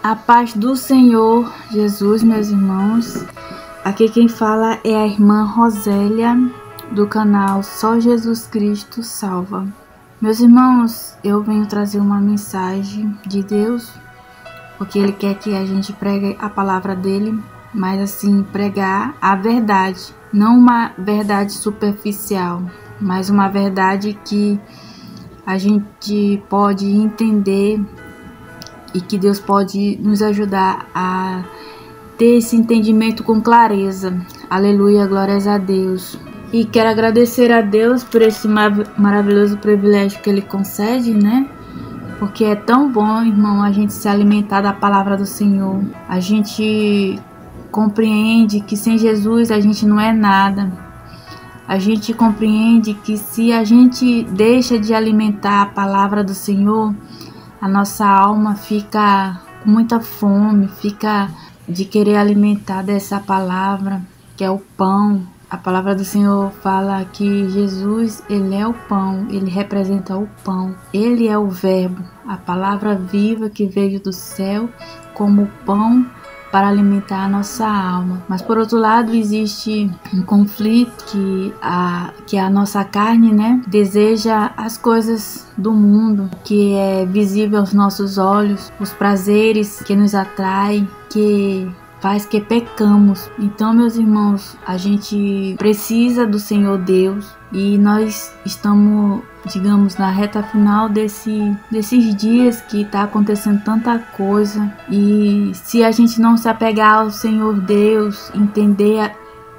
A paz do Senhor Jesus, meus irmãos. Aqui quem fala é a irmã Rosélia, do canal Só Jesus Cristo Salva. Meus irmãos, eu venho trazer uma mensagem de Deus, porque Ele quer que a gente pregue a palavra dEle, mas assim, pregar a verdade. Não uma verdade superficial, mas uma verdade que a gente pode entender e que Deus pode nos ajudar a ter esse entendimento com clareza. Aleluia, glórias a Deus. E quero agradecer a Deus por esse maravilhoso privilégio que Ele concede, né? Porque é tão bom, irmão, a gente se alimentar da palavra do Senhor. A gente compreende que sem Jesus a gente não é nada. A gente compreende que se a gente deixa de alimentar a palavra do Senhor, a nossa alma fica com muita fome, fica de querer alimentar dessa palavra, que é o pão. A palavra do Senhor fala que Jesus, Ele é o pão, Ele representa o pão. Ele é o verbo, a palavra viva que veio do céu como pão para alimentar a nossa alma. Mas por outro lado existe um conflito que a nossa carne, né, deseja as coisas do mundo, que é visível aos nossos olhos, os prazeres que nos atraem, que faz que pecamos. Então, meus irmãos, a gente precisa do Senhor Deus e nós estamos, digamos, na reta final desses dias que está acontecendo tanta coisa. E se a gente não se apegar ao Senhor Deus, entender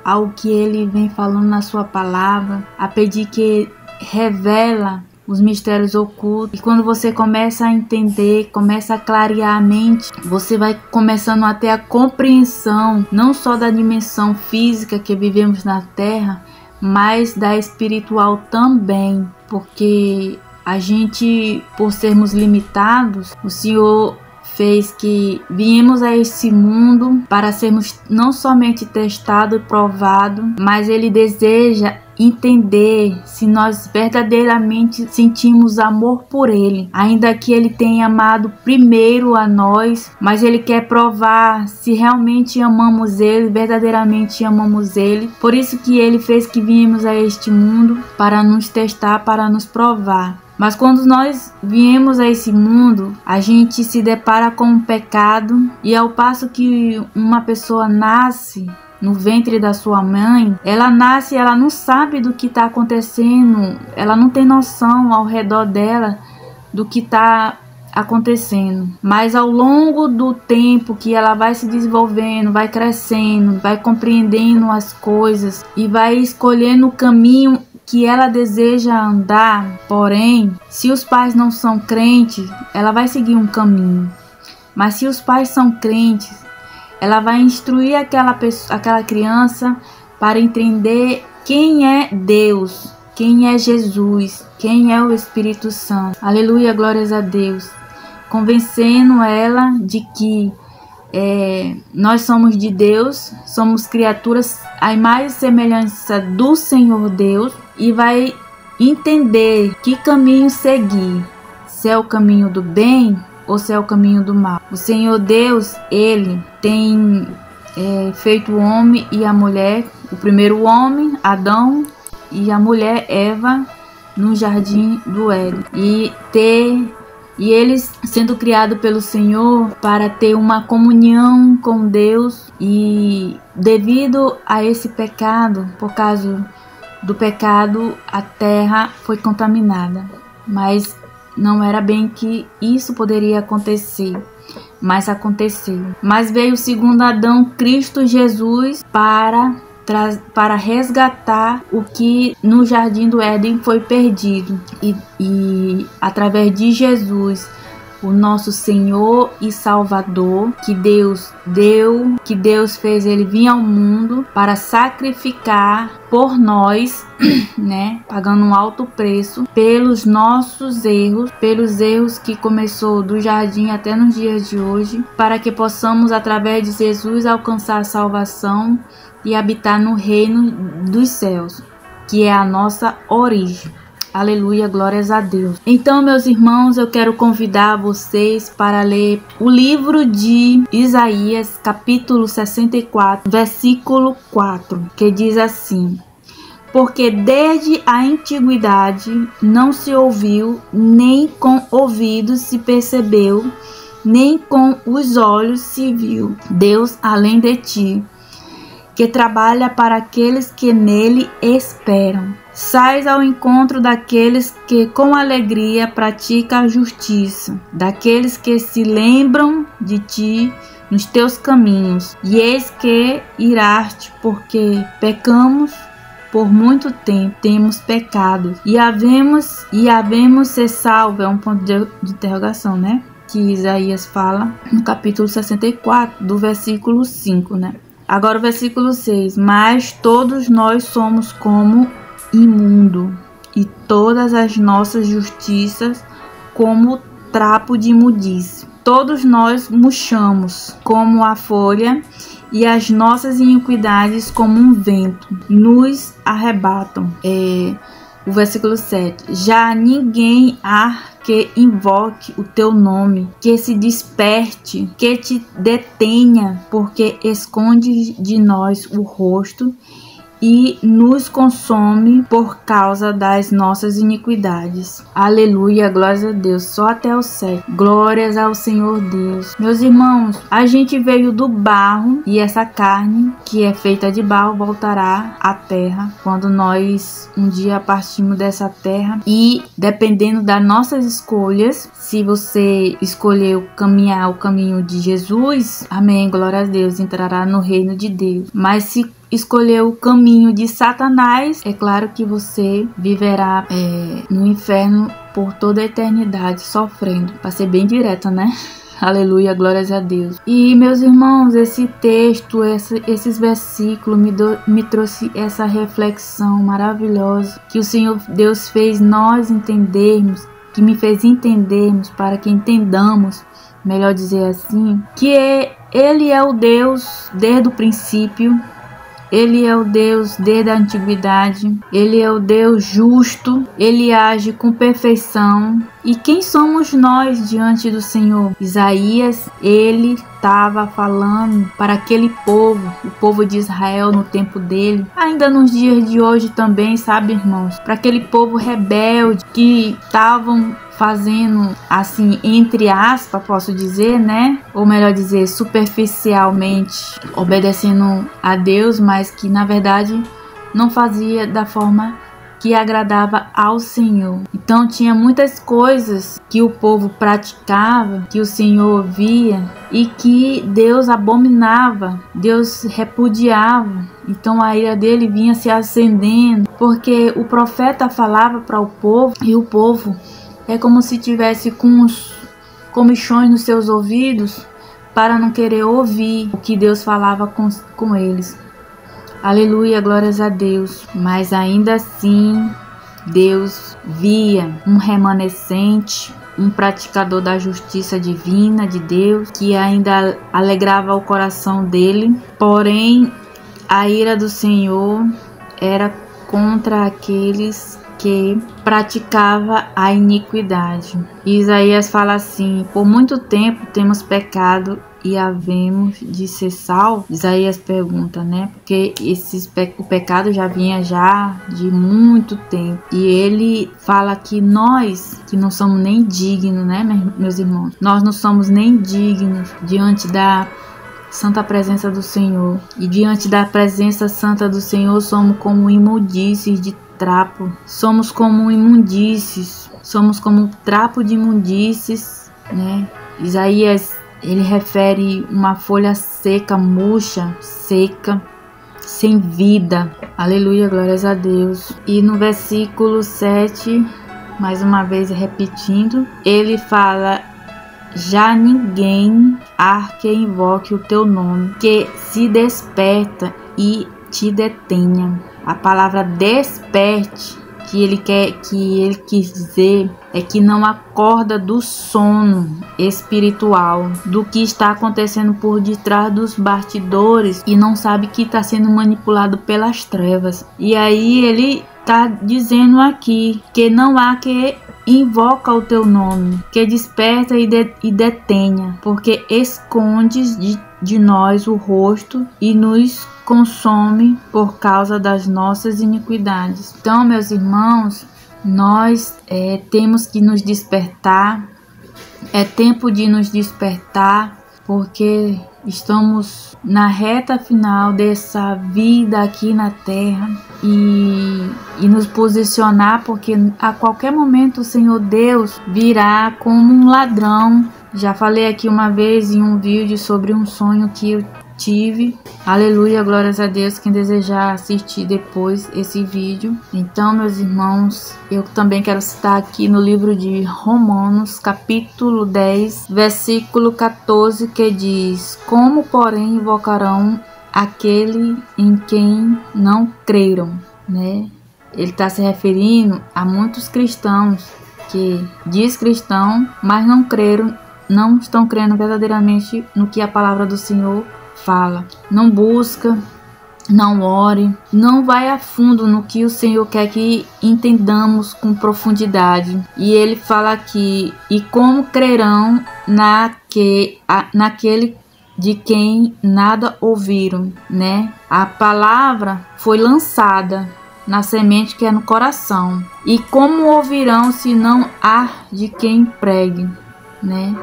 ao que Ele vem falando na sua palavra, a pedir que revela os mistérios ocultos, e quando você começa a entender, começa a clarear a mente, você vai começando a ter a compreensão não só da dimensão física que vivemos na terra, mas da espiritual também, porque a gente, por sermos limitados, o Senhor fez que viemos a esse mundo para sermos não somente testados e provados, mas Ele deseja entender se nós verdadeiramente sentimos amor por Ele, ainda que Ele tenha amado primeiro a nós, mas Ele quer provar se realmente amamos Ele, verdadeiramente amamos Ele. Por isso que Ele fez que viemos a este mundo, para nos testar, para nos provar. Mas quando nós viemos a esse mundo, a gente se depara com um pecado, e ao passo que uma pessoa nasce no ventre da sua mãe, ela nasce e ela não sabe do que está acontecendo, ela não tem noção ao redor dela do que está acontecendo. Mas ao longo do tempo que ela vai se desenvolvendo, vai crescendo, vai compreendendo as coisas e vai escolhendo o caminho que ela deseja andar. Porém, se os pais não são crentes, ela vai seguir um caminho. Mas se os pais são crentes, ela vai instruir aquela criança para entender quem é Deus, quem é Jesus, quem é o Espírito Santo. Aleluia, glórias a Deus. Convencendo ela de que nós somos de Deus, somos criaturas à imagem e semelhança do Senhor Deus, e vai entender que caminho seguir, se é o caminho do bem ou se é o caminho do mal. O Senhor Deus, Ele tem feito o homem e a mulher, o primeiro homem, Adão, e a mulher, Eva, no jardim do Éden, e eles sendo criados pelo Senhor para ter uma comunhão com Deus. E devido a esse pecado, por causa do pecado, a terra foi contaminada. Mas não era bem que isso poderia acontecer, mas aconteceu. Mas veio o segundo Adão, Cristo Jesus, para resgatar o que no jardim do Éden foi perdido. E através de Jesus, o nosso Senhor e Salvador, que Deus fez Ele vir ao mundo para sacrificar por nós, né, pagando um alto preço pelos nossos erros, pelos erros que começou do jardim até nos dias de hoje, para que possamos, através de Jesus, alcançar a salvação e habitar no reino dos céus, que é a nossa origem. Aleluia, glórias a Deus. Então, meus irmãos, eu quero convidar vocês para ler o livro de Isaías, capítulo 64, versículo 4, que diz assim: porque desde a antiguidade não se ouviu, nem com ouvidos se percebeu, nem com os olhos se viu Deus além de ti, que trabalha para aqueles que nele esperam. Sais ao encontro daqueles que com alegria praticam a justiça, daqueles que se lembram de ti nos teus caminhos. E eis que iraste, porque pecamos por muito tempo, temos pecado e havemos ser salvo. É um ponto de interrogação, né? Que Isaías fala no capítulo 64, do versículo 5, né? Agora o versículo 6. Mas todos nós somos como imundo, e todas as nossas justiças como trapo de imundície. Todos nós murchamos como a folha, e as nossas iniquidades como um vento nos arrebatam. O versículo 7. Já ninguém há que invoque o teu nome, que se desperte, que te detenha, porque esconde de nós o rosto e nos consome por causa das nossas iniquidades. Aleluia, glórias a Deus. Só até o 7. Glórias ao Senhor Deus. Meus irmãos, a gente veio do barro, e essa carne que é feita de barro voltará à terra quando nós um dia partimos dessa terra. E dependendo das nossas escolhas, se você escolheu caminhar o caminho de Jesus, amém, glória a Deus, entrará no reino de Deus. Mas se escolher o caminho de Satanás, é claro que você viverá no inferno por toda a eternidade, sofrendo. Para ser bem direta, né? Aleluia, glórias a Deus. E, meus irmãos, esse texto, esses versículos me trouxe essa reflexão maravilhosa que o Senhor Deus fez nós entendermos, que me fez entendermos, para que entendamos, melhor dizer assim, que Ele é o Deus desde o princípio. Ele é o Deus desde a antiguidade, Ele é o Deus justo, Ele age com perfeição. E quem somos nós diante do Senhor? Isaías, ele estava falando para aquele povo, o povo de Israel no tempo dele, ainda nos dias de hoje também, sabe, irmãos? Para aquele povo rebelde que estavam fazendo, assim, entre aspas, posso dizer, né? Ou melhor dizer, superficialmente, obedecendo a Deus, mas que na verdade não fazia da forma que agradava ao Senhor. Então tinha muitas coisas que o povo praticava, que o Senhor via e que Deus abominava, Deus repudiava. Então a ira dele vinha se acendendo, porque o profeta falava para o povo, e o povo é como se tivesse com os comichões nos seus ouvidos para não querer ouvir o que Deus falava com eles. Aleluia, glórias a Deus. Mas ainda assim, Deus via um remanescente, um praticador da justiça divina de Deus, que ainda alegrava o coração dele. Porém, a ira do Senhor era contra aqueles que praticava a iniquidade. Isaías fala assim: por muito tempo temos pecado e havemos de ser salvos. Isaías pergunta, né? Porque o pecado já vinha de muito tempo. E ele fala que nós, que não somos nem dignos, né, meus irmãos? Nós não somos nem dignos diante da santa presença do Senhor. E diante da presença santa do Senhor, somos como imundícies de trapo. Somos como imundícies. Somos como um trapo de imundícies, né? Isaías, ele refere uma folha seca, murcha, seca, sem vida. Aleluia, glórias a Deus. E no versículo 7, mais uma vez repetindo, ele fala: já ninguém há que invoque o teu nome, que se desperta e te detenha. A palavra desperte, que ele quis dizer, é que não acorda do sono espiritual, do que está acontecendo por detrás dos bastidores, e não sabe que está sendo manipulado pelas trevas. E aí ele está dizendo aqui que não há que invoca o teu nome, que desperta e detenha, porque escondes de nós o rosto e nos consome por causa das nossas iniquidades. Então, meus irmãos, nós temos que nos despertar, é tempo de nos despertar, porque estamos na reta final dessa vida aqui na terra e nos posicionar, porque a qualquer momento o Senhor Deus virá como um ladrão. Já falei aqui uma vez em um vídeo sobre um sonho que eu tive. Aleluia, glórias a Deus, quem desejar assistir depois esse vídeo. Então, meus irmãos, eu também quero citar aqui no livro de Romanos, capítulo 10, versículo 14, que diz: como, porém, invocarão aquele em quem não creram, né? Ele está se referindo a muitos cristãos que diz cristão, mas não creram, não estão crendo verdadeiramente no que a palavra do Senhor fala. Não busca, não ore, não vai a fundo no que o Senhor quer que entendamos com profundidade. E ele fala aqui: e como crerão naquele de quem nada ouviram, né? A palavra foi lançada na semente que é no coração. E como ouvirão se não há de quem pregue, né?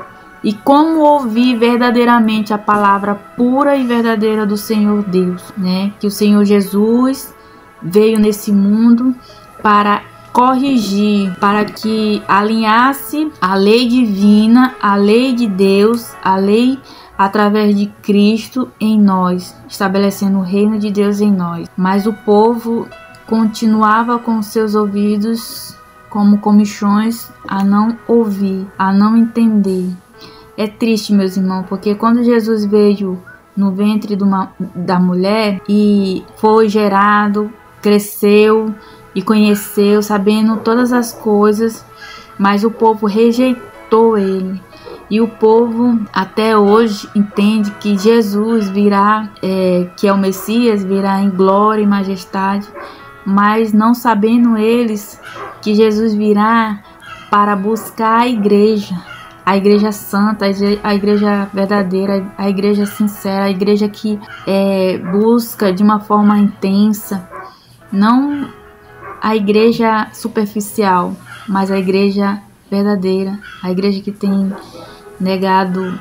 E como ouvir verdadeiramente a palavra pura e verdadeira do Senhor Deus, né? Que o Senhor Jesus veio nesse mundo para corrigir, para que alinhasse a lei divina, a lei de Deus, a lei através de Cristo em nós, estabelecendo o reino de Deus em nós. Mas o povo continuava com seus ouvidos como comichões a não ouvir, a não entender. É triste, meus irmãos, porque quando Jesus veio no ventre da mulher e foi gerado, cresceu e conheceu, sabendo todas as coisas, mas o povo rejeitou ele. E o povo até hoje entende que Jesus virá, que é o Messias, virá em glória e majestade, mas não sabendo eles que Jesus virá para buscar a igreja santa, a igreja verdadeira, a igreja sincera, a igreja que busca de uma forma intensa, não a igreja superficial, mas a igreja verdadeira, a igreja que tem negado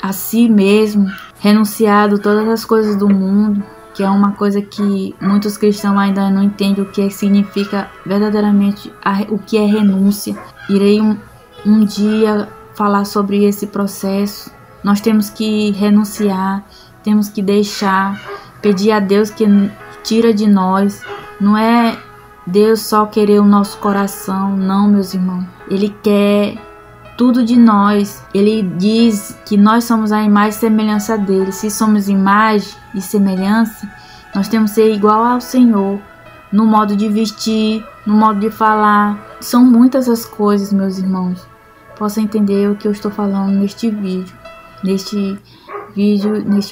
a si mesmo, renunciado todas as coisas do mundo, que é uma coisa que muitos cristãos ainda não entendem o que significa verdadeiramente, o que é renúncia. Irei um dia falar sobre esse processo. Nós temos que renunciar, temos que deixar, pedir a Deus que tira de nós. Não é Deus só querer o nosso coração, não, meus irmãos. Ele quer tudo de nós. Ele diz que nós somos a imagem e semelhança dele. Se somos imagem e semelhança, nós temos que ser igual ao Senhor, no modo de vestir, no modo de falar. São muitas as coisas, meus irmãos. Possa entender o que eu estou falando neste vídeo, neste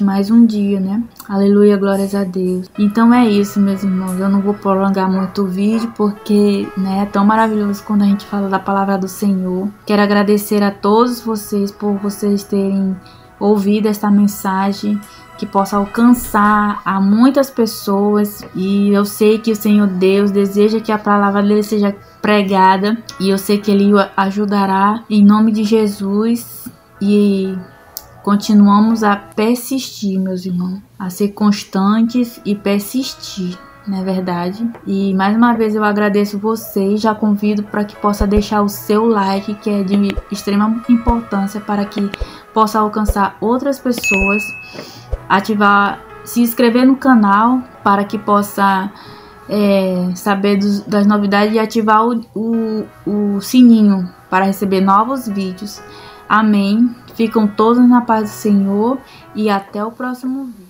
mais um dia, né? Aleluia, glórias a Deus. Então é isso, meus irmãos. Eu não vou prolongar muito o vídeo, porque, né, é tão maravilhoso quando a gente fala da palavra do Senhor. Quero agradecer a todos vocês por vocês terem ouvido esta mensagem, que possa alcançar a muitas pessoas. E eu sei que o Senhor Deus deseja que a palavra dele seja pregada, e eu sei que ele ajudará em nome de Jesus. E continuamos a persistir, meus irmãos, a ser constantes e persistir, não é verdade? E mais uma vez eu agradeço vocês, já convido para que possa deixar o seu like, que é de extrema importância para que possa alcançar outras pessoas, se inscrever no canal para que possa saber das novidades e ativar o sininho para receber novos vídeos. Amém. Ficam todos na paz do Senhor e até o próximo vídeo.